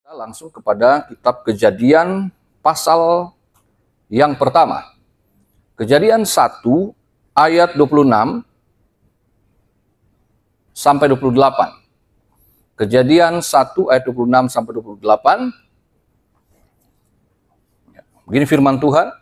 Langsung kepada kitab Kejadian pasal yang pertama. Kejadian 1 ayat 26 sampai 28. Kejadian 1 ayat 26 sampai 28. Begini firman Tuhan,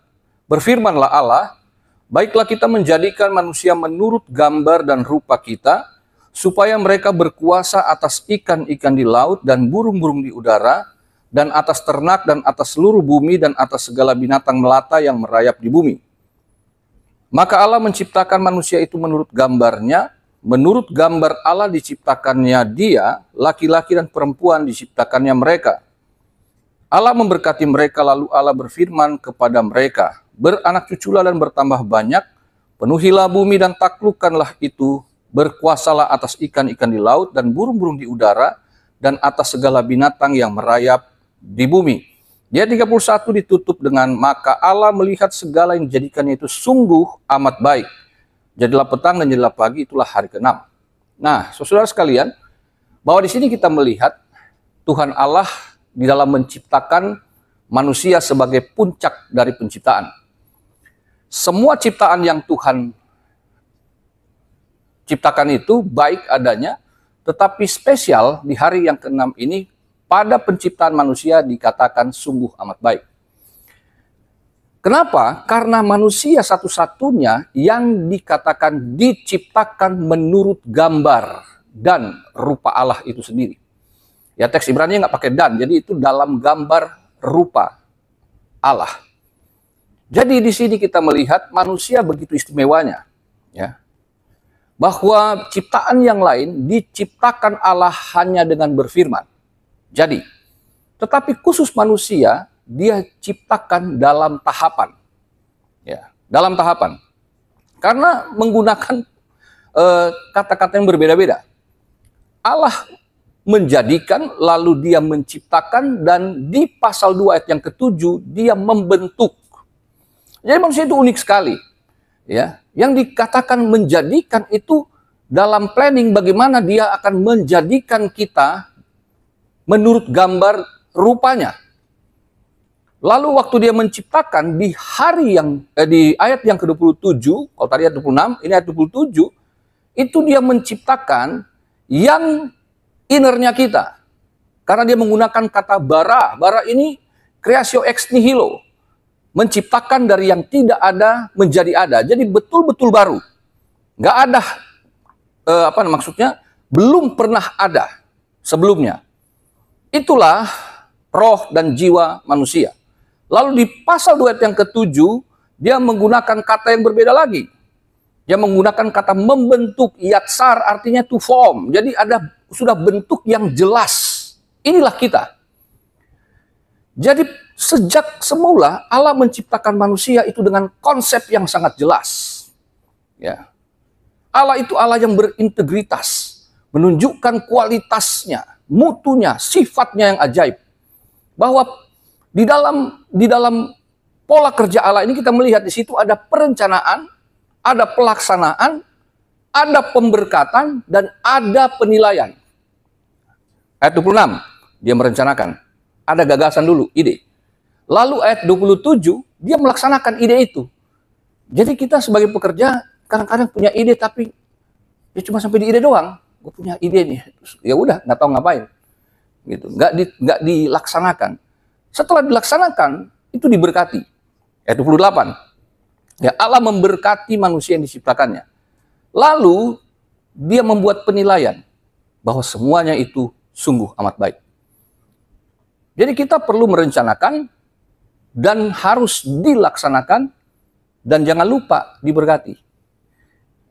berfirmanlah Allah, baiklah kita menjadikan manusia menurut gambar dan rupa kita, supaya mereka berkuasa atas ikan-ikan di laut dan burung-burung di udara, dan atas ternak dan atas seluruh bumi dan atas segala binatang melata yang merayap di bumi. Maka Allah menciptakan manusia itu menurut gambarnya, menurut gambar Allah diciptakannya dia, laki-laki dan perempuan diciptakannya mereka. Allah memberkati mereka, lalu Allah berfirman kepada mereka, beranak cuculah dan bertambah banyak, penuhilah bumi dan taklukkanlah itu, berkuasalah atas ikan-ikan di laut dan burung-burung di udara dan atas segala binatang yang merayap di bumi. Dia 31 ditutup dengan maka Allah melihat segala yang dijadikannya itu sungguh amat baik. Jadilah petang dan jadilah pagi, itulah hari ke-6. Nah, saudara sekalian, bahwa di sini kita melihat Tuhan Allah di dalam menciptakan manusia sebagai puncak dari penciptaan. Semua ciptaan yang Tuhan ciptakan itu baik adanya, tetapi spesial di hari yang ke-6 ini pada penciptaan manusia dikatakan sungguh amat baik. Kenapa? Karena manusia satu-satunya yang dikatakan diciptakan menurut gambar dan rupa Allah itu sendiri. Ya, teks Ibrani nggak pakai dan, jadi itu dalam gambar rupa Allah. Jadi di sini kita melihat manusia begitu istimewanya, ya. Bahwa ciptaan yang lain diciptakan Allah hanya dengan berfirman. Jadi, tetapi khusus manusia dia ciptakan dalam tahapan. Ya, dalam tahapan. Karena menggunakan kata-kata yang berbeda-beda. Allah menjadikan, lalu dia menciptakan, dan di pasal 2 ayat yang ke-7 dia membentuk. Jadi manusia itu unik sekali. Ya, yang dikatakan menjadikan itu dalam planning bagaimana dia akan menjadikan kita menurut gambar rupanya. Lalu waktu dia menciptakan di hari yang di ayat yang ke-27, kalau tadi ayat 26, ini ayat 27, itu dia menciptakan yang innernya kita. Karena dia menggunakan kata bara. Bara ini creatio ex nihilo. Menciptakan dari yang tidak ada menjadi ada. Jadi betul-betul baru. Nggak ada, maksudnya, belum pernah ada sebelumnya. Itulah roh dan jiwa manusia. Lalu di pasal 2 ayat yang ke-7, dia menggunakan kata yang berbeda lagi. Dia menggunakan kata membentuk, yatsar artinya to form. Jadi ada sudah bentuk yang jelas. Inilah kita. Jadi sejak semula Allah menciptakan manusia itu dengan konsep yang sangat jelas. Ya. Allah itu Allah yang berintegritas, menunjukkan kualitasnya, mutunya, sifatnya yang ajaib. Bahwa di dalam pola kerja Allah ini kita melihat di situ ada perencanaan, ada pelaksanaan, ada pemberkatan, dan ada penilaian. Ayat 26, dia merencanakan. Ada gagasan dulu, ide. Lalu ayat 27, dia melaksanakan ide itu. Jadi kita sebagai pekerja kadang-kadang punya ide, tapi ya cuma sampai di ide doang. Gue punya ide nih, ya udah nggak tahu ngapain, gitu. Nggak dilaksanakan. Setelah dilaksanakan, itu diberkati. Ayat 28, ya Allah memberkati manusia yang diciptakannya. Lalu dia membuat penilaian bahwa semuanya itu sungguh amat baik. Jadi kita perlu merencanakan dan harus dilaksanakan, dan jangan lupa diberkati.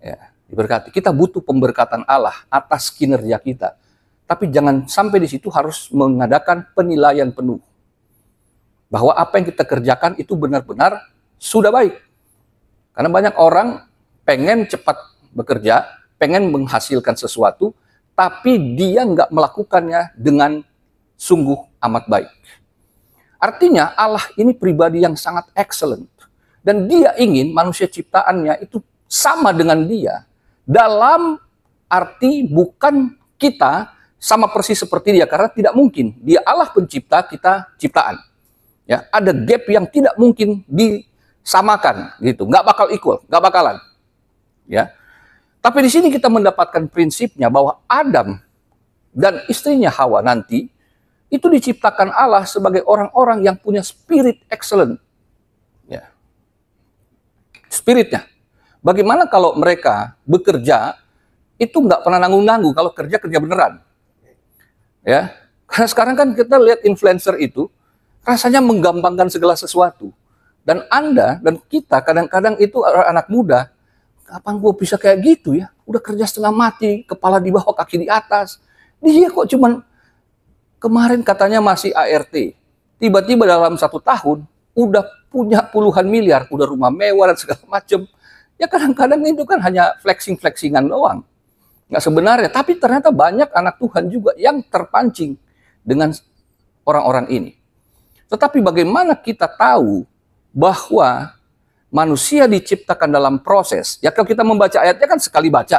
Ya, diberkati. Kita butuh pemberkatan Allah atas kinerja kita. Tapi jangan sampai di situ harus mengadakan penilaian penuh. Bahwa apa yang kita kerjakan itu benar-benar sudah baik. Karena banyak orang pengen cepat bekerja, pengen menghasilkan sesuatu, tapi dia nggak melakukannya dengan sungguh amat baik. Artinya Allah ini pribadi yang sangat excellent. Dan dia ingin manusia ciptaannya itu sama dengan dia. Dalam arti bukan kita sama persis seperti dia, karena tidak mungkin. Dia Allah pencipta, kita ciptaan. Ya, ada gap yang tidak mungkin disamakan gitu, nggak bakal equal, nggak bakalan. Ya, tapi di sini kita mendapatkan prinsipnya bahwa Adam dan istrinya Hawa nanti itu diciptakan Allah sebagai orang-orang yang punya spirit excellent. Ya, spiritnya. Bagaimana kalau mereka bekerja itu nggak pernah nanggung-nanggung, kalau kerja beneran. Ya, karena sekarang kan kita lihat influencer itu rasanya menggampangkan segala sesuatu. Dan Anda dan kita kadang-kadang itu anak muda, kapan gue bisa kayak gitu ya? Udah kerja setengah mati, kepala di bawah, kaki di atas. Dia kok cuman kemarin katanya masih ART. Tiba-tiba dalam 1 tahun udah punya puluhan miliar, udah rumah mewah dan segala macam. Ya kadang-kadang itu kan hanya flexing-flexingan doang. Nggak sebenarnya, tapi ternyata banyak anak Tuhan juga yang terpancing dengan orang-orang ini. Tetapi bagaimana kita tahu bahwa manusia diciptakan dalam proses? Ya kalau kita membaca ayatnya kan sekali baca.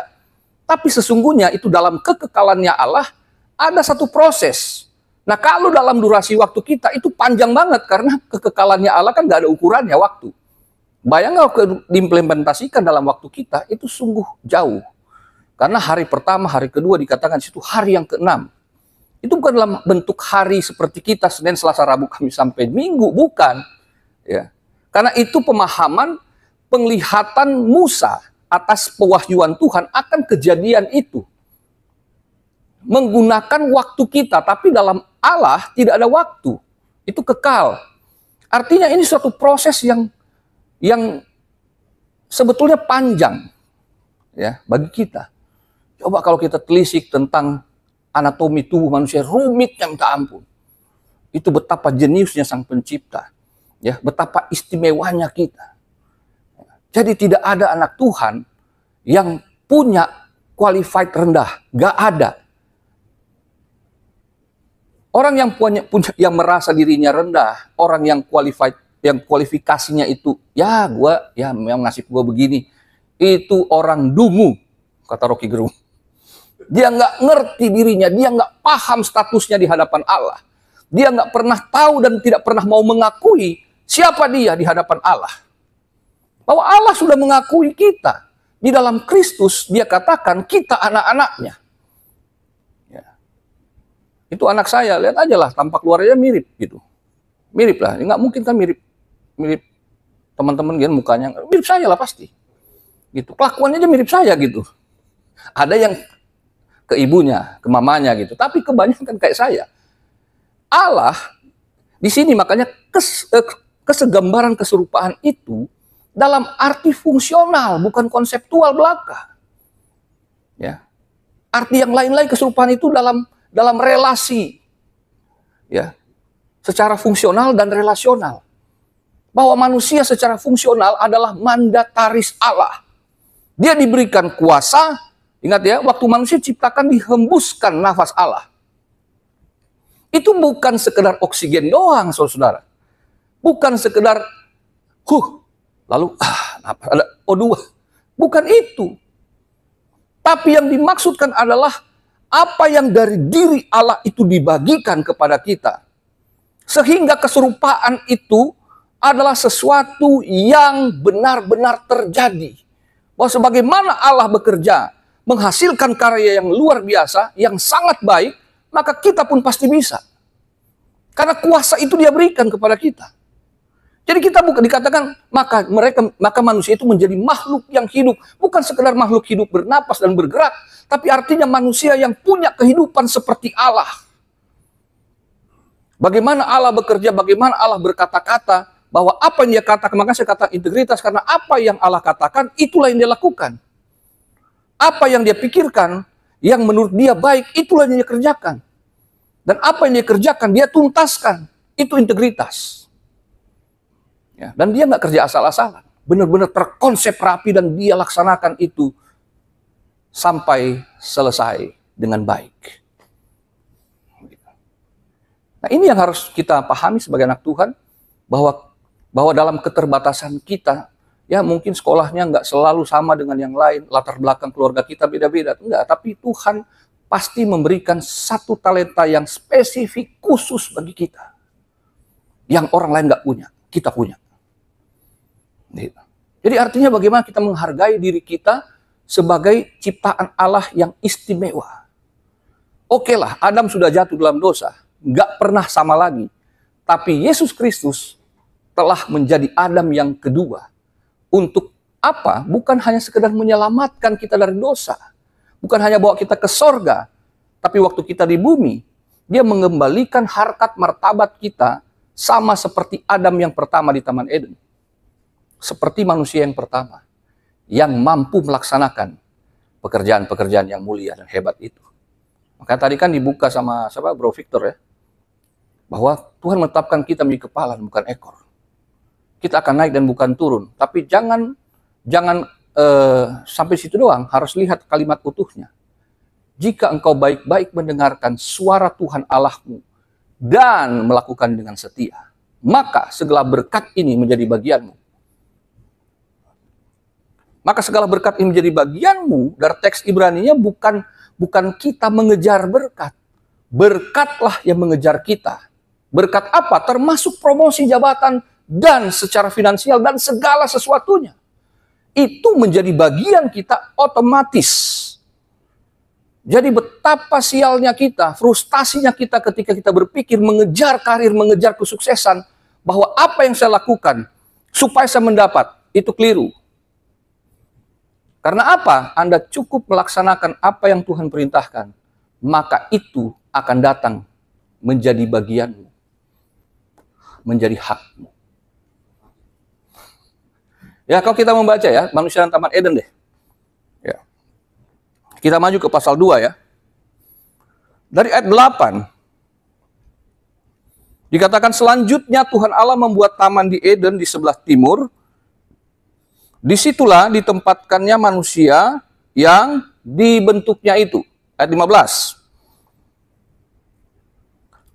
Tapi sesungguhnya itu dalam kekekalannya Allah ada satu proses. Nah kalau dalam durasi waktu kita itu panjang banget karena kekekalannya Allah kan nggak ada ukurannya waktu. Bayangkan kalau diimplementasikan dalam waktu kita itu sungguh jauh. Karena hari pertama, hari kedua dikatakan situ hari yang ke-6. Itu bukan dalam bentuk hari seperti kita Senin, Selasa, Rabu, Kamis sampai Minggu, bukan. Ya. Karena itu pemahaman penglihatan Musa atas pewahyuan Tuhan akan kejadian itu. Menggunakan waktu kita, tapi dalam Allah tidak ada waktu. Itu kekal. Artinya ini suatu proses yang sebetulnya panjang ya bagi kita. Coba kalau kita telisik tentang anatomi tubuh manusia, rumitnya minta ampun. Itu betapa jeniusnya Sang Pencipta. Ya, betapa istimewanya kita. Jadi tidak ada anak Tuhan yang punya qualified rendah, gak ada. Orang yang yang merasa dirinya rendah, orang yang qualified, yang kualifikasinya itu, ya memang nasib gua begini. Itu orang dungu, kata Rocky Gerung. Dia nggak ngerti dirinya, dia nggak paham statusnya di hadapan Allah. Dia nggak pernah tahu dan tidak pernah mau mengakui siapa dia di hadapan Allah. Bahwa Allah sudah mengakui kita. Di dalam Kristus dia katakan kita anak-anaknya. Ya. Itu anak saya, lihat aja lah tampak luarnya mirip gitu. Mirip lah, nggak mungkin kan mirip teman-teman gitu mukanya. Mirip saya lah pasti. Gitu. Kelakuannya aja mirip saya gitu. Ada yang ke ibunya, ke mamanya gitu. Tapi kebanyakan kayak saya. Allah di sini makanya kesegambaran keserupaan itu dalam arti fungsional, bukan konseptual belaka. Ya. Arti yang lain-lain keserupaan itu dalam relasi. Ya. Secara fungsional dan relasional. Bahwa manusia secara fungsional adalah mandataris Allah. Dia diberikan kuasa. Ingat ya, waktu manusia ciptakan dihembuskan nafas Allah. Itu bukan sekedar oksigen doang, saudara. Bukan sekedar, lalu ada O2. Bukan itu. Tapi yang dimaksudkan adalah apa yang dari diri Allah itu dibagikan kepada kita. Sehingga keserupaan itu adalah sesuatu yang benar-benar terjadi. Bahwa sebagaimana Allah bekerja, menghasilkan karya yang luar biasa, yang sangat baik, maka kita pun pasti bisa. Karena kuasa itu dia berikan kepada kita. Jadi kita bukan dikatakan, maka manusia itu menjadi makhluk yang hidup. Bukan sekedar makhluk hidup bernapas dan bergerak, tapi artinya manusia yang punya kehidupan seperti Allah. Bagaimana Allah bekerja, bagaimana Allah berkata-kata, bahwa apa yang dia katakan, maka saya kata integritas, karena apa yang Allah katakan, itulah yang dia lakukan. Apa yang dia pikirkan, yang menurut dia baik, itulah yang dia kerjakan. Dan apa yang dia kerjakan, dia tuntaskan. Itu integritas. Ya, dan dia nggak kerja asal-asalan. Benar-benar terkonsep rapi dan dia laksanakan itu sampai selesai dengan baik. Nah ini yang harus kita pahami sebagai anak Tuhan, bahwa dalam keterbatasan kita, ya mungkin sekolahnya nggak selalu sama dengan yang lain, latar belakang keluarga kita beda-beda, enggak. Tapi Tuhan pasti memberikan satu talenta yang spesifik khusus bagi kita. Yang orang lain nggak punya, kita punya. Jadi artinya bagaimana kita menghargai diri kita sebagai ciptaan Allah yang istimewa. Oke lah, Adam sudah jatuh dalam dosa, nggak pernah sama lagi. Tapi Yesus Kristus telah menjadi Adam yang kedua. Untuk apa? Bukan hanya sekedar menyelamatkan kita dari dosa. Bukan hanya bawa kita ke sorga. Tapi waktu kita di bumi, dia mengembalikan harkat martabat kita sama seperti Adam yang pertama di Taman Eden. Seperti manusia yang pertama. Yang mampu melaksanakan pekerjaan-pekerjaan yang mulia dan hebat itu. Maka tadi kan dibuka sama Bro Victor ya. Bahwa Tuhan menetapkan kita menjadi kepala bukan ekor. Kita akan naik dan bukan turun. Tapi jangan sampai situ doang, harus lihat kalimat utuhnya. Jika engkau baik-baik mendengarkan suara Tuhan Allahmu dan melakukan dengan setia, maka segala berkat ini menjadi bagianmu. Maka segala berkat ini menjadi bagianmu, dari teks Ibrani-nya bukan kita mengejar berkat. Berkatlah yang mengejar kita. Berkat apa? Termasuk promosi jabatan dan secara finansial dan segala sesuatunya. Itu menjadi bagian kita otomatis. Jadi betapa sialnya kita, frustasinya kita ketika kita berpikir mengejar karir, mengejar kesuksesan, bahwa apa yang saya lakukan supaya saya mendapat, itu keliru. Karena apa? Anda cukup melaksanakan apa yang Tuhan perintahkan, maka itu akan datang menjadi bagianmu. Menjadi hakmu. Ya, kalau kita membaca ya, manusia dan Taman Eden deh. Ya. Kita maju ke pasal 2 ya. Dari ayat 8. Dikatakan selanjutnya Tuhan Allah membuat taman di Eden di sebelah timur. Disitulah ditempatkannya manusia yang dibentuknya itu. Ayat 15.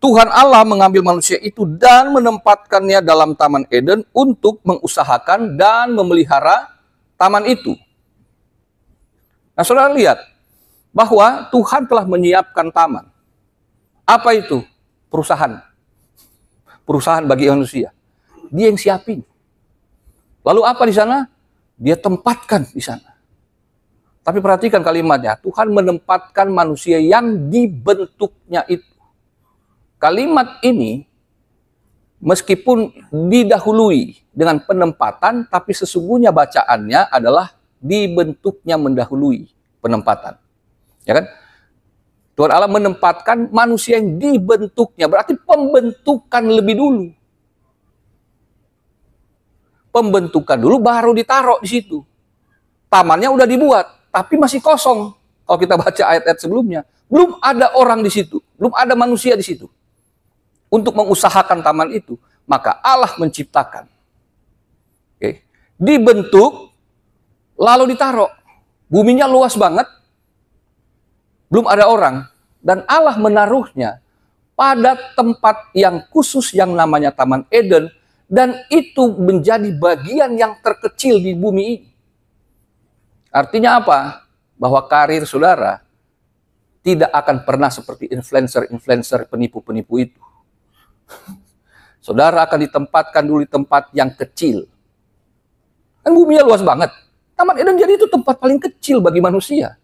Tuhan Allah mengambil manusia itu dan menempatkannya dalam Taman Eden untuk mengusahakan dan memelihara taman itu. Nah, saudara lihat bahwa Tuhan telah menyiapkan taman. Apa itu? Perusahaan. Perusahaan bagi manusia. Dia yang siapin. Lalu apa di sana? Dia tempatkan di sana. Tapi perhatikan kalimatnya. Tuhan menempatkan manusia yang dibentuknya itu. Kalimat ini meskipun didahului dengan penempatan, tapi sesungguhnya bacaannya adalah dibentuknya mendahului penempatan. Ya kan? Tuhan Allah menempatkan manusia yang dibentuknya, berarti pembentukan lebih dulu. Pembentukan dulu baru ditaruh di situ. Tamannya udah dibuat, tapi masih kosong. Kalau kita baca ayat-ayat sebelumnya, belum ada orang di situ, belum ada manusia di situ. Untuk mengusahakan taman itu, maka Allah menciptakan. Oke. Dibentuk, lalu ditaruh. Buminya luas banget, belum ada orang. Dan Allah menaruhnya pada tempat yang khusus yang namanya Taman Eden. Dan itu menjadi bagian yang terkecil di bumi ini. Artinya apa? Bahwa karir saudara tidak akan pernah seperti influencer-influencer penipu-penipu itu. Saudara akan ditempatkan dulu di tempat yang kecil. Kan buminya luas banget. Taman Eden jadi itu tempat paling kecil bagi manusia.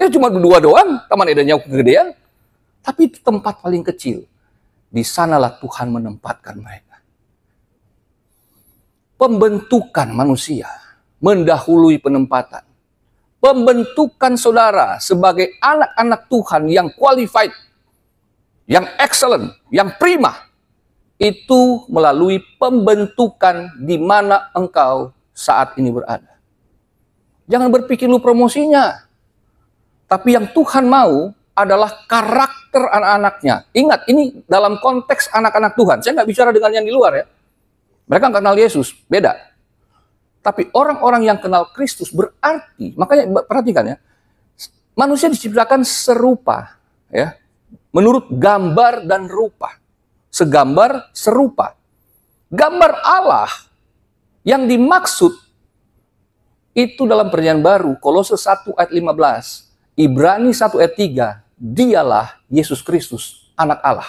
Ya cuma berdua doang, Taman Edennya kegedean. Tapi itu tempat paling kecil. Di sanalah Tuhan menempatkan mereka. Pembentukan manusia mendahului penempatan. Pembentukan saudara sebagai anak-anak Tuhan yang qualified, yang excellent, yang prima, itu melalui pembentukan di mana engkau saat ini berada. Jangan berpikir lu promosinya. Tapi yang Tuhan mau adalah karakter anak-anaknya. Ingat, ini dalam konteks anak-anak Tuhan. Saya nggak bicara dengan yang di luar ya. Mereka nggak kenal Yesus, beda. Tapi orang-orang yang kenal Kristus berarti, makanya perhatikan ya, manusia diciptakan serupa, ya. Menurut gambar dan rupa. Segambar, serupa. Gambar Allah yang dimaksud itu dalam Perjanjian Baru, Kolose 1 ayat 15. Ibrani 1 ayat 3, dialah Yesus Kristus, anak Allah.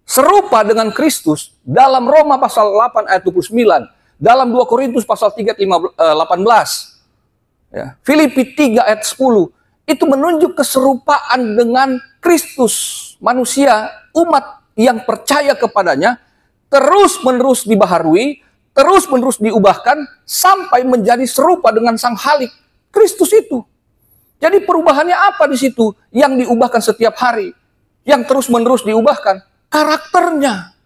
Serupa dengan Kristus dalam Roma pasal 8 ayat 29, dalam 2 Korintus pasal 3 ayat 18, ya, Filipi 3 ayat 10, itu menunjuk keserupaan dengan Kristus, manusia, umat yang percaya kepadanya, terus-menerus dibaharui, terus-menerus diubahkan, sampai menjadi serupa dengan Sang Halik, Kristus itu. Jadi perubahannya apa di situ? Yang diubahkan setiap hari, yang terus-menerus diubahkan, karakternya.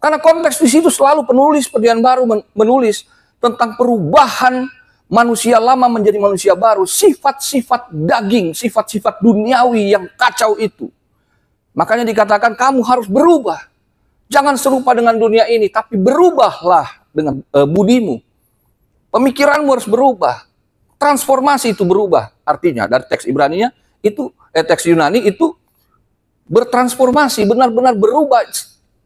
Karena konteks di situ selalu penulis Perjanjian Baru menulis tentang perubahan manusia lama menjadi manusia baru, sifat-sifat daging, sifat-sifat duniawi yang kacau itu. Makanya dikatakan kamu harus berubah. Jangan serupa dengan dunia ini, tapi berubahlah dengan budimu. Pemikiranmu harus berubah. Transformasi itu berubah. Artinya dari teks Ibrani-nya itu teks Yunani itu bertransformasi, benar-benar berubah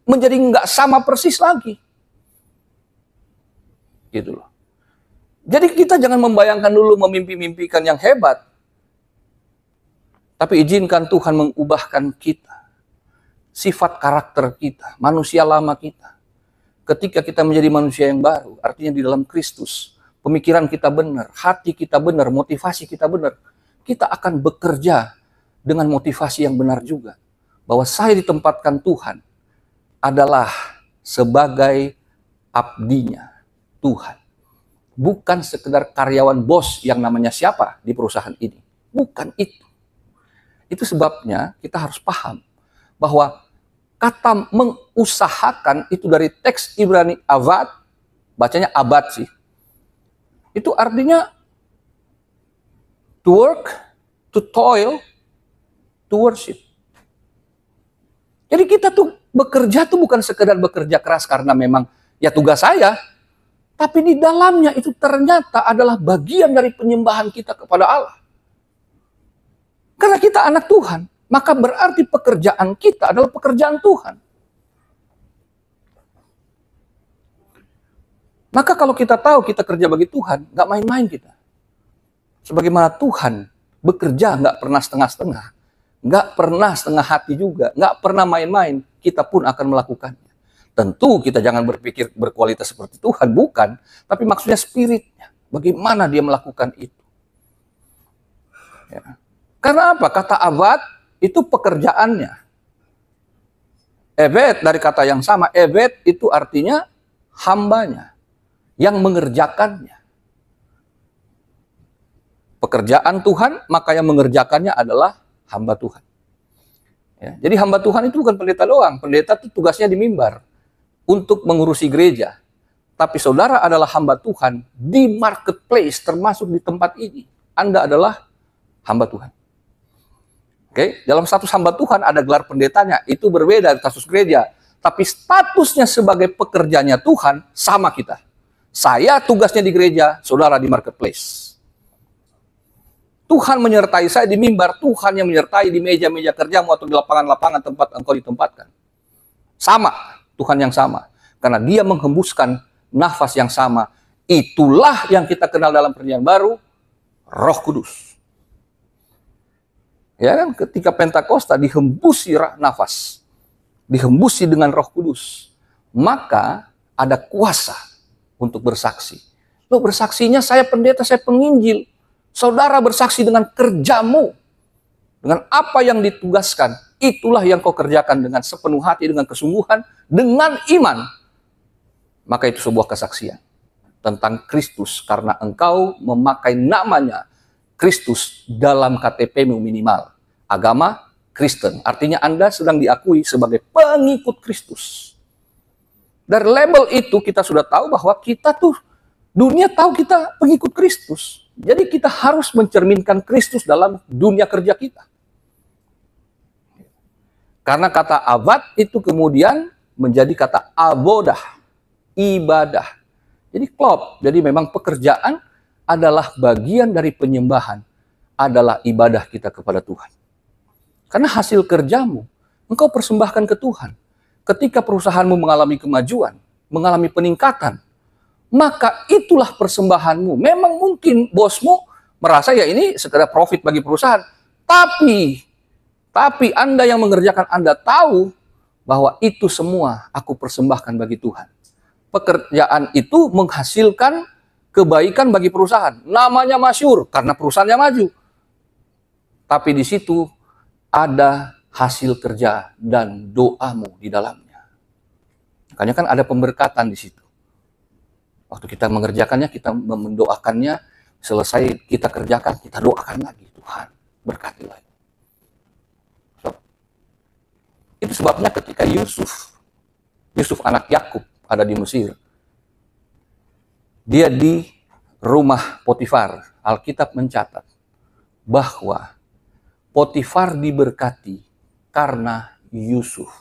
menjadi nggak sama persis lagi. Gitu loh. Jadi kita jangan membayangkan dulu memimpi-mimpikan yang hebat. Tapi izinkan Tuhan mengubahkan kita. Sifat karakter kita, manusia lama kita. Ketika kita menjadi manusia yang baru, artinya di dalam Kristus, pemikiran kita benar, hati kita benar, motivasi kita benar. Kita akan bekerja dengan motivasi yang benar juga. Bahwa saya ditempatkan Tuhan adalah sebagai abdinya Tuhan. Bukan sekedar karyawan bos yang namanya siapa di perusahaan ini. Bukan itu. Itu sebabnya kita harus paham bahwa kata mengusahakan itu dari teks Ibrani avad, bacanya abad sih. Itu artinya to work, to toil, to worship. Jadi kita tuh bekerja tuh bukan sekedar bekerja keras karena memang ya tugas saya, tapi di dalamnya itu ternyata adalah bagian dari penyembahan kita kepada Allah. Karena kita anak Tuhan, maka berarti pekerjaan kita adalah pekerjaan Tuhan. Maka kalau kita tahu kita kerja bagi Tuhan, nggak main-main kita. Sebagaimana Tuhan bekerja nggak pernah setengah-setengah, nggak pernah setengah hati juga, nggak pernah main-main, kita pun akan melakukannya. Tentu kita jangan berpikir berkualitas seperti Tuhan, bukan. Tapi maksudnya spiritnya, bagaimana dia melakukan itu. Ya. Karena apa? Kata abad itu pekerjaannya. Evet dari kata yang sama, evet itu artinya hambanya, yang mengerjakannya. Pekerjaan Tuhan, maka yang mengerjakannya adalah hamba Tuhan. Ya, jadi hamba Tuhan itu bukan pendeta doang. Pendeta itu tugasnya di mimbar untuk mengurusi gereja. Tapi saudara adalah hamba Tuhan di marketplace, termasuk di tempat ini. Anda adalah hamba Tuhan. Oke, dalam status hamba Tuhan ada gelar pendetanya, itu berbeda dari status gereja. Tapi statusnya sebagai pekerjanya Tuhan sama kita. Saya tugasnya di gereja, saudara di marketplace. Tuhan menyertai saya di mimbar, Tuhan yang menyertai di meja-meja kerjamu atau di lapangan-lapangan tempat engkau ditempatkan. Sama, Tuhan yang sama. Karena dia menghembuskan nafas yang sama. Itulah yang kita kenal dalam Perjanjian Baru, Roh Kudus. Ya kan, ketika Pentakosta dihembusi nafas, dihembusi dengan Roh Kudus, maka ada kuasa untuk bersaksi. Loh, bersaksinya saya pendeta, saya penginjil. Saudara bersaksi dengan kerjamu, dengan apa yang ditugaskan. Itulah yang kau kerjakan dengan sepenuh hati, dengan kesungguhan, dengan iman. Maka itu sebuah kesaksian tentang Kristus, karena engkau memakai namanya Kristus dalam KTP-mu minimal. Agama Kristen, artinya Anda sedang diakui sebagai pengikut Kristus. Dari label itu kita sudah tahu bahwa kita tuh, dunia tahu kita pengikut Kristus. Jadi kita harus mencerminkan Kristus dalam dunia kerja kita. Karena kata abad itu kemudian menjadi kata abodah, ibadah. Jadi klop, jadi memang pekerjaan adalah bagian dari penyembahan, adalah ibadah kita kepada Tuhan. Karena hasil kerjamu, engkau persembahkan ke Tuhan. Ketika perusahaanmu mengalami kemajuan, mengalami peningkatan, maka itulah persembahanmu. Memang mungkin bosmu merasa ya ini sekedar profit bagi perusahaan. Tapi Anda yang mengerjakan, Anda tahu bahwa itu semua aku persembahkan bagi Tuhan. Pekerjaan itu menghasilkan kebaikan bagi perusahaan. Namanya masyhur karena perusahaannya maju. Tapi di situ ada hasil kerja dan doamu di dalamnya. Makanya kan ada pemberkatan di situ. Waktu kita mengerjakannya, kita mendoakannya, selesai kita kerjakan, kita doakan lagi. Tuhan, berkati lagi. Itu sebabnya ketika Yusuf anak Yakub ada di Mesir, dia di rumah Potifar, Alkitab mencatat bahwa Potifar diberkati karena Yusuf.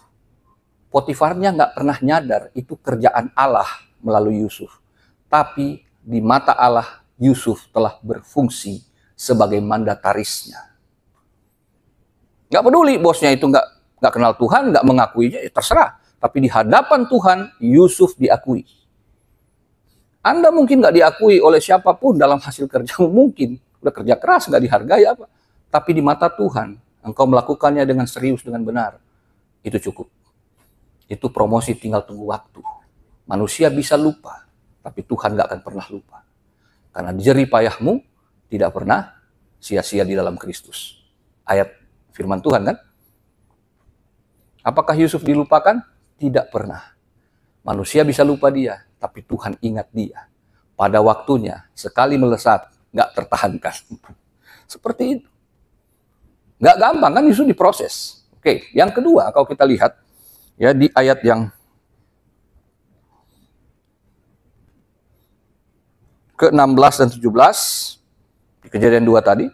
Potifarnya nggak pernah nyadar itu kerjaan Allah melalui Yusuf. Tapi di mata Allah, Yusuf telah berfungsi sebagai mandatarisnya. Nggak peduli bosnya itu nggak kenal Tuhan, nggak mengakuinya, ya terserah. Tapi di hadapan Tuhan, Yusuf diakui. Anda mungkin nggak diakui oleh siapapun dalam hasil kerjamu, mungkin. Udah kerja keras, nggak dihargai apa. Tapi di mata Tuhan, engkau melakukannya dengan serius, dengan benar. Itu cukup. Itu promosi, tinggal tunggu waktu. Manusia bisa lupa, tapi Tuhan nggak akan pernah lupa. Karena jerih payahmu tidak pernah sia-sia di dalam Kristus. Ayat firman Tuhan kan? Apakah Yusuf dilupakan? Tidak pernah. Manusia bisa lupa dia, tapi Tuhan ingat dia. Pada waktunya, sekali melesat, nggak tertahankan. Seperti itu. Nggak gampang kan, Yusuf diproses. Oke, yang kedua, kalau kita lihat, ya di ayat yang ke-16 dan 17, di Kejadian 2 tadi.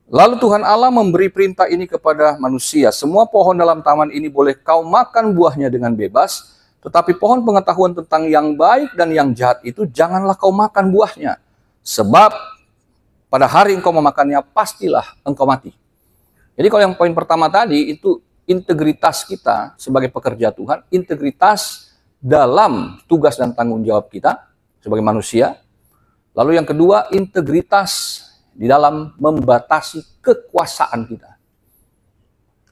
Lalu Tuhan Allah memberi perintah ini kepada manusia, semua pohon dalam taman ini boleh kau makan buahnya dengan bebas, tetapi pohon pengetahuan tentang yang baik dan yang jahat itu janganlah kau makan buahnya, sebab pada hari engkau memakannya pastilah engkau mati. Jadi kalau yang poin pertama tadi itu integritas kita sebagai pekerja Tuhan, integritas dalam tugas dan tanggung jawab kita sebagai manusia. Lalu yang kedua, integritas di dalam membatasi kekuasaan kita.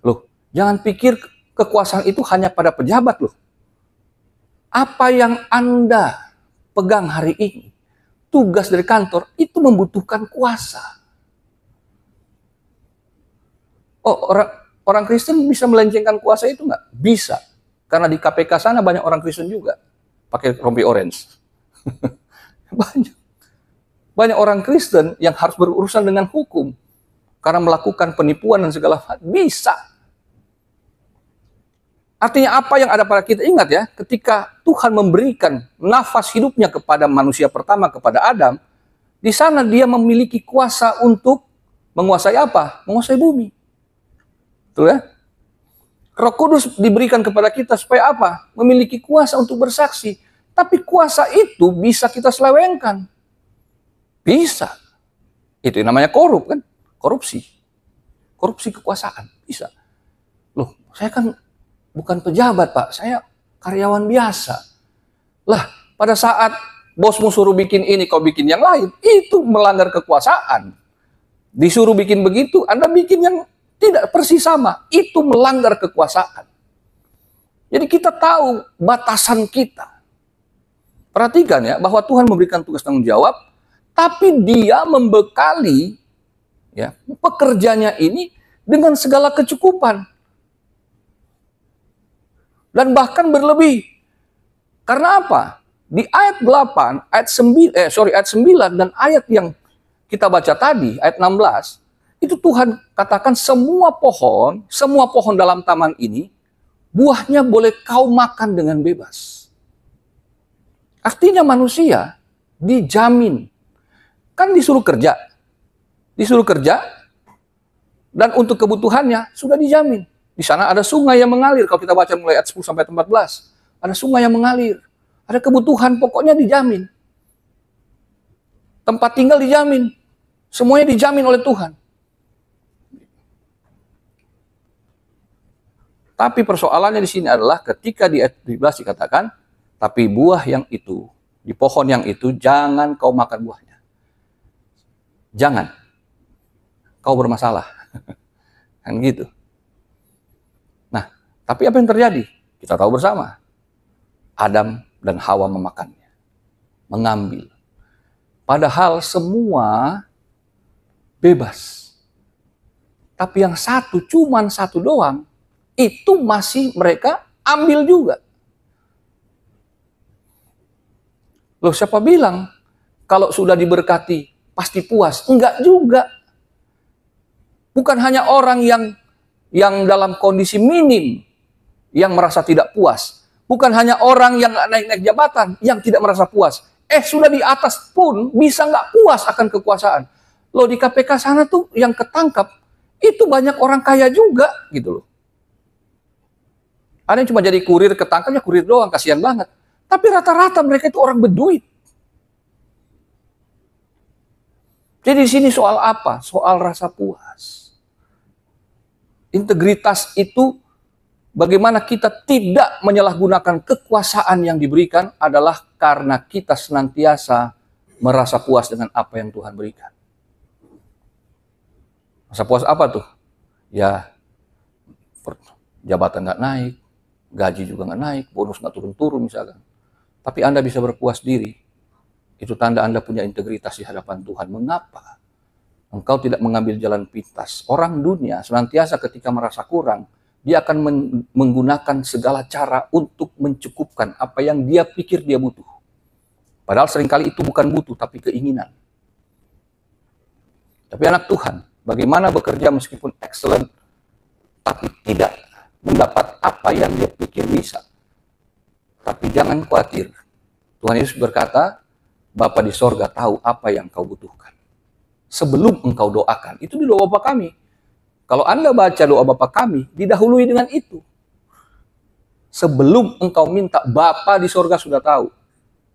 Loh, jangan pikir kekuasaan itu hanya pada pejabat loh. Apa yang Anda pegang hari ini, tugas dari kantor, itu membutuhkan kuasa. Oh, orang Kristen bisa melencengkan kuasa itu nggak? Bisa. Karena di KPK sana banyak orang Kristen juga. Pakai rompi orange. Banyak orang Kristen yang harus berurusan dengan hukum karena melakukan penipuan dan segala hal. Bisa. Artinya apa yang ada pada kita, ingat ya, ketika Tuhan memberikan nafas hidupnya kepada manusia pertama, kepada Adam, di sana dia memiliki kuasa untuk menguasai apa? Menguasai bumi. Betul ya? Roh Kudus diberikan kepada kita supaya apa? Memiliki kuasa untuk bersaksi. Tapi kuasa itu bisa kita selewengkan. Bisa. Itu yang namanya korup kan? Korupsi. Korupsi kekuasaan. Bisa. Loh, saya kan bukan pejabat, Pak. Saya karyawan biasa. Lah, pada saat bosmu suruh bikin ini, kau bikin yang lain, itu melanggar kekuasaan. Disuruh bikin begitu, Anda bikin yang tidak persis sama. Itu melanggar kekuasaan. Jadi kita tahu batasan kita. Perhatikan ya, bahwa Tuhan memberikan tugas tanggung jawab, tapi dia membekali ya pekerjanya ini dengan segala kecukupan. Dan bahkan berlebih. Karena apa? Di ayat 8, ayat 9 dan ayat yang kita baca tadi, ayat 16, itu Tuhan katakan semua pohon dalam taman ini, buahnya boleh kau makan dengan bebas. Artinya manusia dijamin. Kan disuruh kerja. Disuruh kerja, dan untuk kebutuhannya sudah dijamin. Di sana ada sungai yang mengalir. Kalau kita baca mulai ayat 10 sampai 14, ada sungai yang mengalir. Ada kebutuhan pokoknya dijamin. Tempat tinggal dijamin. Semuanya dijamin oleh Tuhan. Tapi persoalannya di sini adalah ketika di ayat 17 dikatakan, tapi buah yang itu, di pohon yang itu, jangan kau makan buahnya. jangan, kau bermasalah. Kan gitu. Nah, tapi apa yang terjadi? Kita tahu bersama. Adam dan Hawa memakannya, mengambil. Padahal semua bebas. Tapi yang satu, cuman satu doang, itu masih mereka ambil juga. Loh, siapa bilang kalau sudah diberkati pasti puas? Enggak juga. Bukan hanya orang yang dalam kondisi minim yang merasa tidak puas. Bukan hanya orang yang naik-naik jabatan yang tidak merasa puas. Sudah di atas pun bisa nggak puas akan kekuasaan. Loh, di KPK sana tuh yang ketangkap itu banyak orang kaya juga gitu loh. Ada yang cuma jadi kurir, ketangkapnya kurir doang, kasihan banget. Tapi rata-rata mereka itu orang berduit. Jadi di sini soal apa? Soal rasa puas. Integritas itu bagaimana kita tidak menyalahgunakan kekuasaan yang diberikan adalah karena kita senantiasa merasa puas dengan apa yang Tuhan berikan. Rasa puas apa tuh? Ya, jabatan nggak naik, gaji juga nggak naik, bonus nggak turun-turun misalkan. Tapi Anda bisa berpuas diri. Itu tanda Anda punya integritas di hadapan Tuhan. Mengapa? Engkau tidak mengambil jalan pintas. Orang dunia senantiasa ketika merasa kurang, dia akan menggunakan segala cara untuk mencukupkan apa yang dia pikir dia butuh. Padahal seringkali itu bukan butuh, tapi keinginan. Tapi anak Tuhan, bagaimana bekerja meskipun excellent, tapi tidak mendapat apa yang dia pikir bisa. Tapi jangan khawatir. Tuhan Yesus berkata, Bapa di sorga tahu apa yang kau butuhkan. Sebelum engkau doakan, itu di doa Bapa kami. Kalau Anda baca doa Bapa kami, didahului dengan itu. Sebelum engkau minta, Bapa di sorga sudah tahu.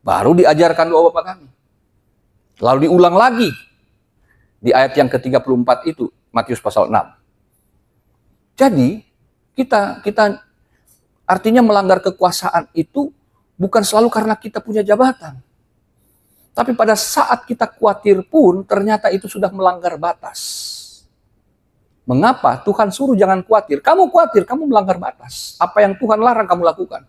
Baru diajarkan doa Bapa kami. Lalu diulang lagi. Di ayat yang ke-34 itu, Matius pasal 6. Jadi, kita artinya melanggar kekuasaan itu bukan selalu karena kita punya jabatan. Tapi pada saat kita khawatir pun, ternyata itu sudah melanggar batas. Mengapa? Tuhan suruh jangan khawatir. Kamu khawatir, kamu melanggar batas. Apa yang Tuhan larang kamu lakukan.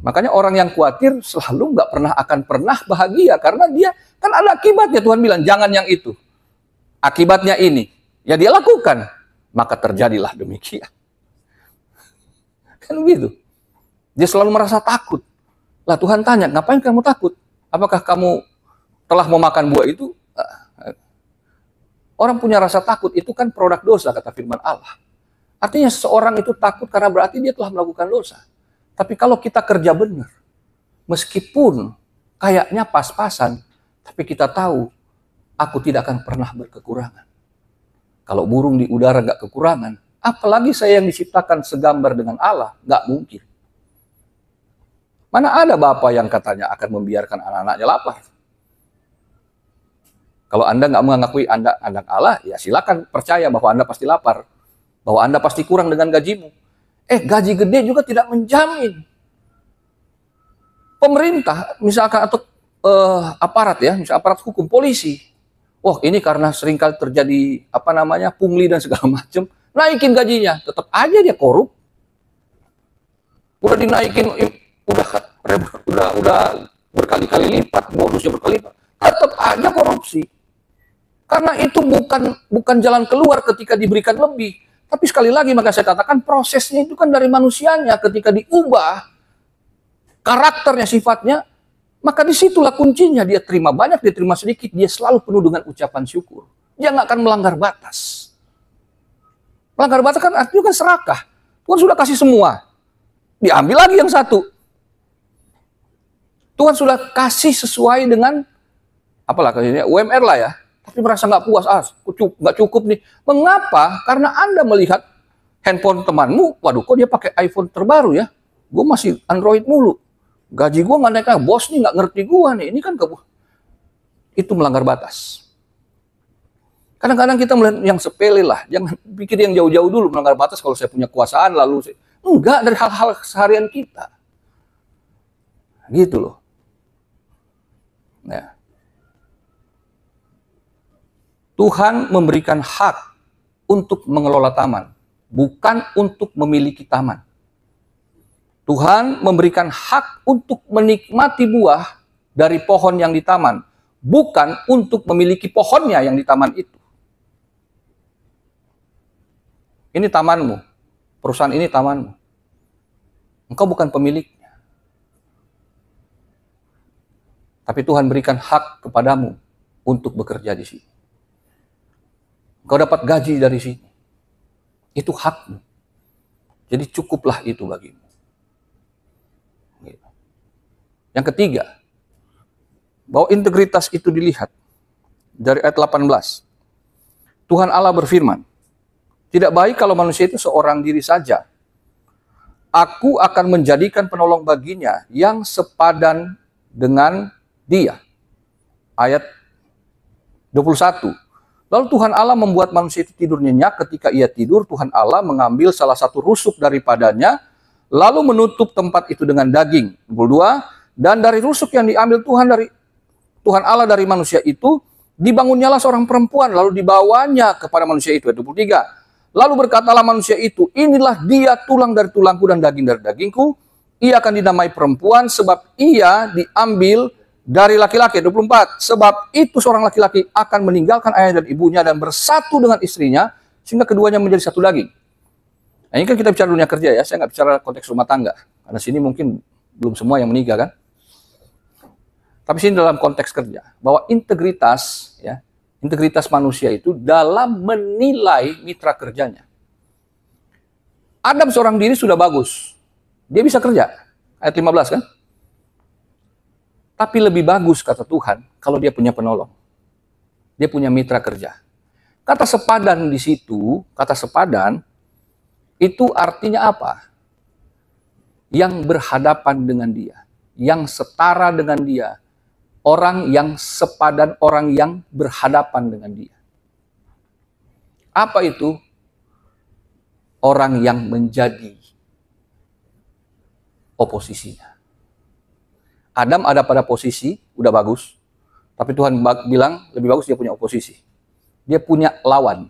Makanya orang yang khawatir selalu nggak akan pernah bahagia. Karena dia kan ada akibatnya. Tuhan bilang, jangan yang itu. Akibatnya ini. Ya dia lakukan. Maka terjadilah demikian. Kan begitu. Dia selalu merasa takut. Lah Tuhan tanya, ngapain kamu takut? Apakah kamu telah memakan buah itu? Orang punya rasa takut itu kan produk dosa, kata firman Allah. Artinya seseorang itu takut karena berarti dia telah melakukan dosa. Tapi kalau kita kerja benar, meskipun kayaknya pas-pasan, tapi kita tahu, aku tidak akan pernah berkekurangan. Kalau burung di udara gak kekurangan, apalagi saya yang diciptakan segambar dengan Allah, gak mungkin. Mana ada Bapa yang katanya akan membiarkan anak-anaknya lapar? Kalau Anda nggak mengakui Anda anak Allah, ya silakan percaya bahwa Anda pasti lapar. Bahwa Anda pasti kurang dengan gajimu. Gaji gede juga tidak menjamin. Pemerintah, misalkan, atau aparat ya, misalkan aparat hukum, polisi. Ini karena seringkali terjadi, pungli dan segala macam. Naikin gajinya, tetap aja dia korup. Udah dinaikin, udah berkali-kali lipat, bonusnya berkali-lipat. Tetap aja korupsi. Karena itu bukan jalan keluar ketika diberikan lebih. Tapi sekali lagi maka saya katakan prosesnya itu kan dari manusianya. Ketika diubah karakternya, sifatnya, maka disitulah kuncinya. Dia terima banyak, dia terima sedikit. Dia selalu penuh dengan ucapan syukur. Dia nggak akan melanggar batas. Melanggar batas kan artinya kan serakah. Tuhan sudah kasih semua. Diambil lagi yang satu. Tuhan sudah kasih sesuai dengan UMR lah ya. Tapi merasa nggak puas, nggak cukup nih. Mengapa? Karena Anda melihat handphone temanmu, waduh kok dia pakai iPhone terbaru ya. Gue masih Android mulu. Gaji gue nggak naik, bos nih nggak ngerti gue nih. Ini kan itu melanggar batas. Kadang-kadang kita melihat yang sepele lah. Jangan pikir yang jauh-jauh dulu melanggar batas kalau saya punya kekuasaan lalu. Enggak, dari hal-hal keseharian kita. Gitu loh. Nah. Tuhan memberikan hak untuk mengelola taman, bukan untuk memiliki taman. Tuhan memberikan hak untuk menikmati buah dari pohon yang di taman, bukan untuk memiliki pohonnya yang di taman itu. Ini tamanmu, perusahaan ini tamanmu. Engkau bukan pemiliknya. Tapi Tuhan berikan hak kepadamu untuk bekerja di sini. Engkau dapat gaji dari sini. Itu hakmu. Jadi cukuplah itu bagimu. Yang ketiga, bahwa integritas itu dilihat dari ayat 18. Tuhan Allah berfirman, tidak baik kalau manusia itu seorang diri saja. Aku akan menjadikan penolong baginya yang sepadan dengan dia. Ayat 21. Lalu Tuhan Allah membuat manusia itu tidur nyenyak. Ketika ia tidur, Tuhan Allah mengambil salah satu rusuk daripadanya, lalu menutup tempat itu dengan daging. 22. Dan dari rusuk yang diambil Tuhan Allah dari manusia itu, dibangunnyalah seorang perempuan, lalu dibawanya kepada manusia itu. 23. Lalu berkatalah manusia itu, inilah dia tulang dari tulangku dan daging dari dagingku. Ia akan dinamai perempuan sebab ia diambil dari laki-laki. 24. Sebab itu seorang laki-laki akan meninggalkan ayah dan ibunya dan bersatu dengan istrinya, sehingga keduanya menjadi satu daging. Nah, ini kan kita bicara dunia kerja ya, saya nggak bicara konteks rumah tangga. Karena sini mungkin belum semua yang menikah kan. Tapi sini dalam konteks kerja, bahwa integritas, ya, integritas manusia itu dalam menilai mitra kerjanya. Adam seorang diri sudah bagus, dia bisa kerja, ayat 15 kan. Tapi lebih bagus kata Tuhan kalau dia punya penolong, dia punya mitra kerja. Kata sepadan di situ, kata sepadan itu artinya apa? Yang berhadapan dengan dia, yang setara dengan dia. Orang yang sepadan, orang yang berhadapan dengan dia. Apa itu? Orang yang menjadi oposisinya. Adam ada pada posisi, udah bagus. Tapi Tuhan bilang, lebih bagus dia punya oposisi. Dia punya lawan.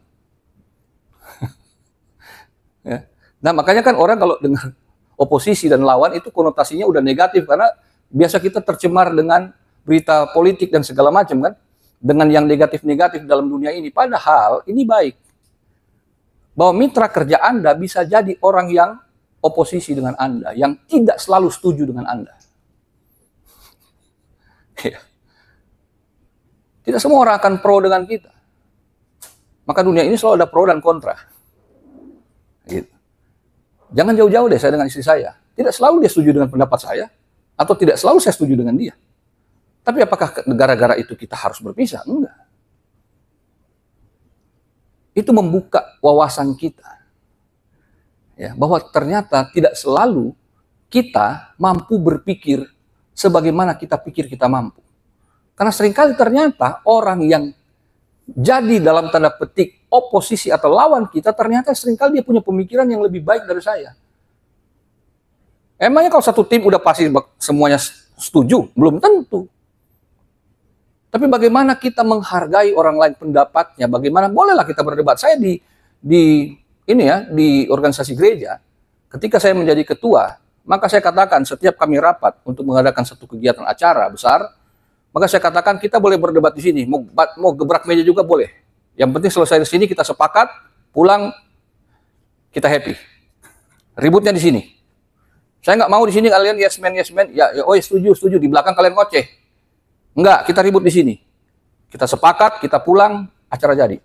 Ya. Nah makanya kan orang kalau dengar oposisi dan lawan itu konotasinya udah negatif. Karena biasa kita tercemar dengan berita politik dan segala macam kan, dengan yang negatif-negatif dalam dunia ini. Padahal ini baik, bahwa mitra kerja Anda bisa jadi orang yang oposisi dengan Anda, yang tidak selalu setuju dengan Anda. Tidak semua orang akan pro dengan kita. Maka dunia ini selalu ada pro dan kontra. Gitu. Jangan jauh-jauh deh saya dengan istri saya. Tidak selalu dia setuju dengan pendapat saya, atau tidak selalu saya setuju dengan dia. Tapi apakah gara-gara itu kita harus berpisah? Enggak. Itu membuka wawasan kita. Ya, bahwa ternyata tidak selalu kita mampu berpikir sebagaimana kita pikir kita mampu. Karena seringkali ternyata orang yang jadi dalam tanda petik oposisi atau lawan kita, ternyata seringkali dia punya pemikiran yang lebih baik dari saya. Emangnya kalau satu tim udah pasti semuanya setuju? Belum tentu. Tapi bagaimana kita menghargai orang lain pendapatnya? Bagaimana bolehlah kita berdebat. Saya di organisasi gereja, ketika saya menjadi ketua, maka saya katakan setiap kami rapat untuk mengadakan satu kegiatan acara besar, maka saya katakan kita boleh berdebat di sini, mau gebrak meja juga boleh. Yang penting selesai di sini kita sepakat, pulang kita happy. Ributnya di sini. Saya nggak mau di sini kalian yes man, ya setuju, di belakang kalian ngoceh. Enggak, kita ribut di sini. Kita sepakat, kita pulang, acara jadi.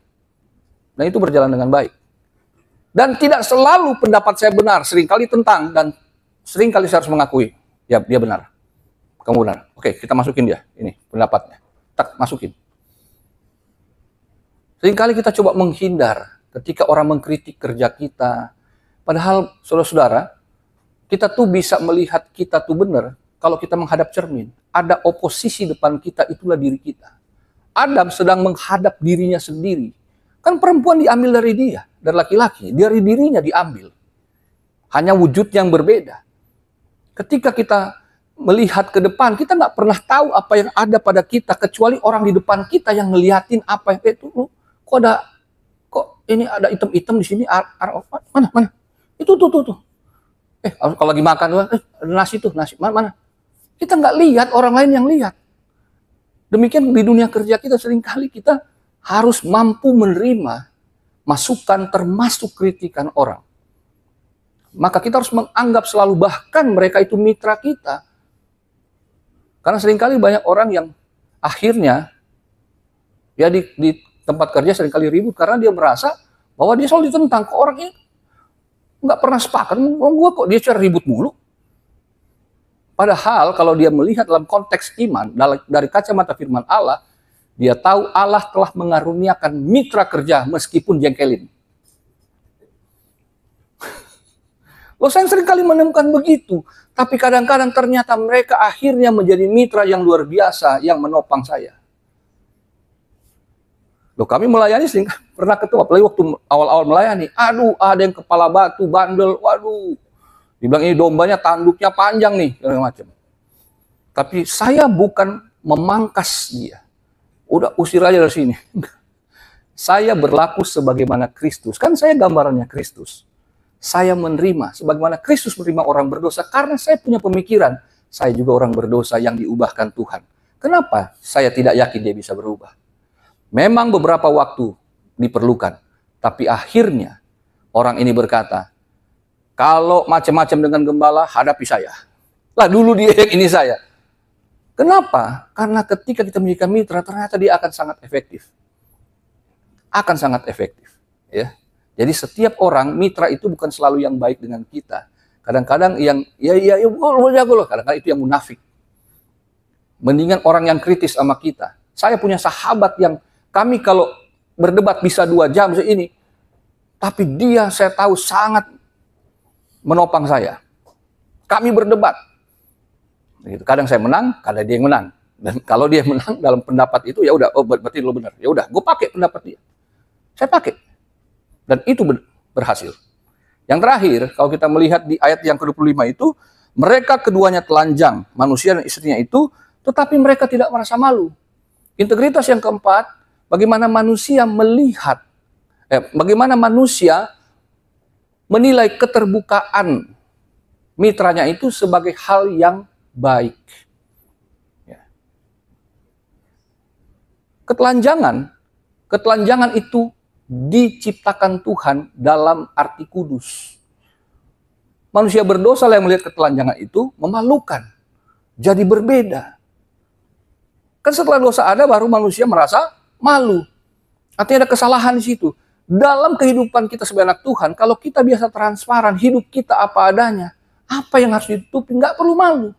Nah itu berjalan dengan baik. Dan tidak selalu pendapat saya benar, seringkali tentang, dan seringkali saya harus mengakui, ya dia benar. Kamu benar. Oke, kita masukin dia, ini pendapatnya. Tak, masukin. Seringkali kita coba menghindar ketika orang mengkritik kerja kita. Padahal, saudara-saudara, kita tuh bisa melihat kita tuh benar kalau kita menghadap cermin. Ada oposisi depan kita, itulah diri kita. Adam sedang menghadap dirinya sendiri. Kan perempuan diambil dari dia, dari laki-laki. Dari dirinya diambil. Hanya wujud yang berbeda. Ketika kita melihat ke depan, kita nggak pernah tahu apa yang ada pada kita, kecuali orang di depan kita yang ngeliatin apa yang itu. kok ini ada item-item di sini, mana? Itu tuh. Kalau lagi makan, nasi tuh, nasi, mana? Kita nggak lihat, orang lain yang lihat. Demikian di dunia kerja kita, seringkali kita harus mampu menerima masukan termasuk kritikan orang. Maka kita harus menganggap selalu bahkan mereka itu mitra kita. Karena seringkali banyak orang yang akhirnya ya di tempat kerja seringkali ribut karena dia merasa bahwa dia selalu ditentang ke orang ini. Nggak pernah sepakat, gue kok dia cara ribut mulu. Padahal kalau dia melihat dalam konteks iman, dari kacamata firman Allah, dia tahu Allah telah mengaruniakan mitra kerja meskipun jengkelin. Loh, saya sering kali menemukan begitu. Tapi kadang-kadang ternyata mereka akhirnya menjadi mitra yang luar biasa yang menopang saya. Loh, kami melayani sih pernah ketemu, apalagi waktu awal-awal melayani. Aduh, ada yang kepala batu, bandel, waduh. Dibilang ini dombanya tanduknya panjang nih, segala macam. Tapi saya bukan memangkas dia. Udah usir aja dari sini. Saya berlaku sebagaimana Kristus. Kan saya gambarannya Kristus. Saya menerima sebagaimana Kristus menerima orang berdosa karena saya punya pemikiran. Saya juga orang berdosa yang diubahkan Tuhan. Kenapa saya tidak yakin dia bisa berubah? Memang beberapa waktu diperlukan. Tapi akhirnya orang ini berkata, kalau macam-macam dengan gembala, hadapi saya. Lah dulu dia yang ini saya. Kenapa? Karena ketika kita menjadi mitra, ternyata dia akan sangat efektif. Akan sangat efektif. Ya. Jadi setiap orang, mitra itu bukan selalu yang baik dengan kita. Kadang-kadang yang, jago loh. Kadang-kadang itu yang munafik. Mendingan orang yang kritis sama kita. Saya punya sahabat yang kami kalau berdebat bisa 2 jam ini. Tapi dia saya tahu sangat menopang saya. Kami berdebat. Gitu. Kadang saya menang, kadang dia yang menang. Dan kalau dia menang dalam pendapat itu, ya udah, oh berarti lo benar. Ya udah, gue pakai pendapat dia. Saya pakai. Dan itu berhasil. Yang terakhir, kalau kita melihat di ayat yang ke-25 itu, mereka keduanya telanjang, manusia dan istrinya itu, tetapi mereka tidak merasa malu. Integritas yang keempat, bagaimana manusia melihat, bagaimana manusia menilai keterbukaan mitranya itu sebagai hal yang baik. Ya. Ketelanjangan itu diciptakan Tuhan dalam arti kudus. Manusia berdosa yang melihat ketelanjangan itu memalukan, jadi berbeda. Kan setelah dosa ada baru manusia merasa malu. Artinya ada kesalahan di situ. Dalam kehidupan kita sebagai anak Tuhan, kalau kita biasa transparan, hidup kita apa adanya, apa yang harus ditutupi, nggak perlu malu.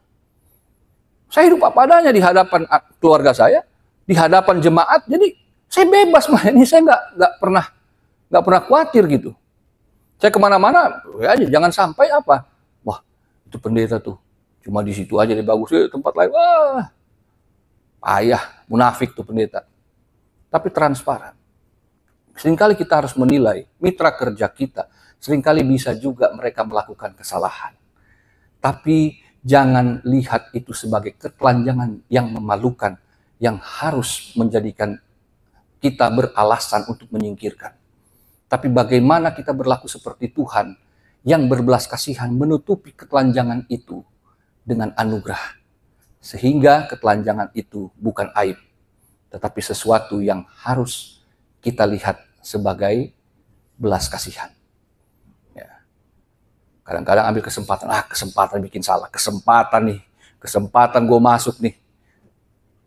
Saya hidup apa adanya di hadapan keluarga saya, di hadapan jemaat, jadi saya bebas ini saya nggak pernah khawatir gitu. Saya kemana-mana, ya aja jangan sampai apa, wah itu pendeta tuh, cuma di situ aja dia bagus, tempat lain, wah payah, munafik tuh pendeta. Tapi transparan. Seringkali kita harus menilai mitra kerja kita. Seringkali bisa juga mereka melakukan kesalahan. Tapi jangan lihat itu sebagai ketelanjangan yang memalukan, yang harus menjadikan kita beralasan untuk menyingkirkan. Tapi bagaimana kita berlaku seperti Tuhan yang berbelas kasihan menutupi ketelanjangan itu dengan anugerah. Sehingga ketelanjangan itu bukan aib, tetapi sesuatu yang harus kita lihat sebagai belas kasihan. Ya. Kadang-kadang ambil kesempatan bikin salah, kesempatan gue masuk nih.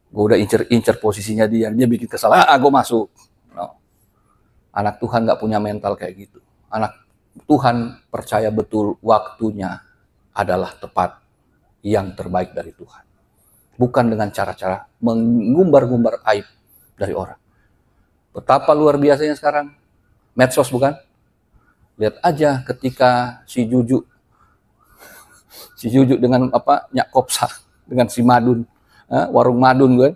Gue udah incer posisinya dia bikin kesalahan, gue masuk. No. Anak Tuhan gak punya mental kayak gitu. Anak Tuhan percaya betul waktunya adalah tepat, yang terbaik dari Tuhan. Bukan dengan cara-cara mengumbar-ngumbar aib dari orang. Betapa luar biasanya sekarang medsos, bukan? Lihat aja ketika si Juju dengan Nyak Kopsa, dengan si Madun, warung Madun kan,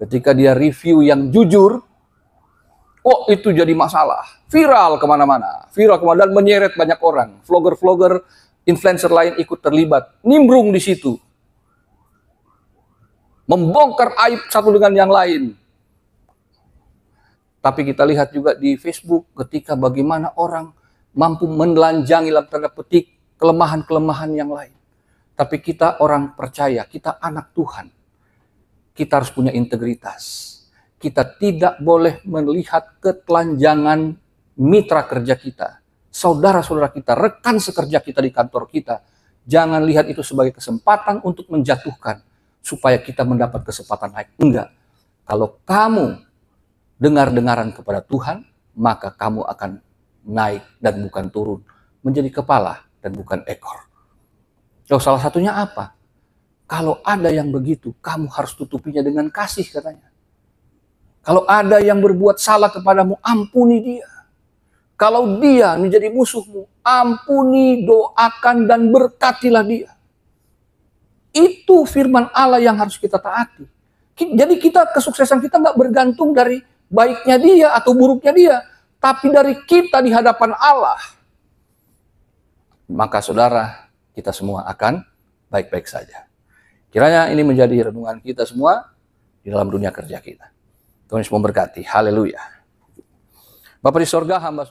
ketika dia review yang jujur, oh itu jadi masalah, viral kemana-mana, dan menyeret banyak orang, vlogger, influencer lain ikut terlibat, nimbrung di situ, membongkar aib satu dengan yang lain. Tapi kita lihat juga di Facebook ketika bagaimana orang mampu menelanjangi dalam tanda petik kelemahan-kelemahan yang lain. Tapi kita orang percaya, kita anak Tuhan. Kita harus punya integritas. Kita tidak boleh melihat ketelanjangan mitra kerja kita, saudara-saudara kita, rekan sekerja kita di kantor kita. Jangan lihat itu sebagai kesempatan untuk menjatuhkan supaya kita mendapat kesempatan naik. Enggak. Kalau kamu dengar-dengaran kepada Tuhan, maka kamu akan naik dan bukan turun, menjadi kepala dan bukan ekor. Loh, salah satunya apa? Kalau ada yang begitu, kamu harus tutupinya dengan kasih, katanya. Kalau ada yang berbuat salah kepadamu, ampuni dia. Kalau dia menjadi musuhmu, ampuni, doakan, dan berkatilah dia. Itu firman Allah yang harus kita taati. Jadi kesuksesan kita nggak bergantung dari baiknya dia atau buruknya dia, tapi dari kita di hadapan Allah. Maka saudara, kita semua akan baik-baik saja. Kiranya ini menjadi renungan kita semua di dalam dunia kerja kita. Tuhan Yesus memberkati. Haleluya. Bapa di sorga, hamba